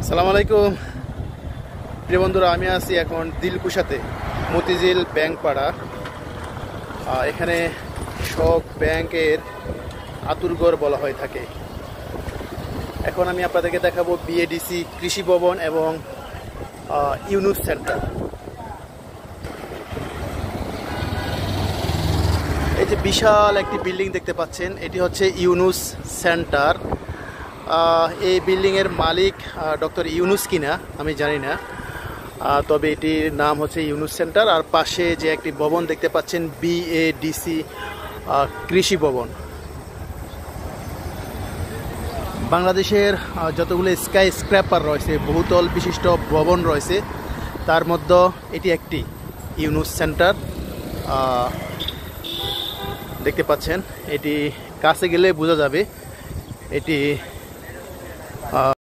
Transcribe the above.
আসসালামু আলাইকুম প্রিয় বন্ধুরা, আমি আছি এখন দিলকুশাতে, মতিঝিল ব্যাংক পাড়া। এখানে সব ব্যাংকের আতুরঘর বলা হয়ে থাকে। এখন আমি আপনাদেরকে দেখাবো বিএডিসি কৃষি ভবন এবং ইউনুস সেন্টার। এই যে বিশাল একটি বিল্ডিং দেখতে পাচ্ছেন, এটি হচ্ছে ইউনুস সেন্টার। এই বিল্ডিংয়ের মালিক ডক্টর ইউনুস কিনা আমি জানি না, তবে এটির নাম হচ্ছে ইউনুস সেন্টার। আর পাশে যে একটি ভবন দেখতে পাচ্ছেন, বিএডিসি কৃষি ভবন। বাংলাদেশের যতগুলো স্কাই স্ক্র্যাপার রয়েছে, বহুতল বিশিষ্ট ভবন রয়েছে, তার মধ্যে এটি একটি ইউনুস সেন্টার। দেখতে পাচ্ছেন, এটি কাছে গেলে বোঝা যাবে এটি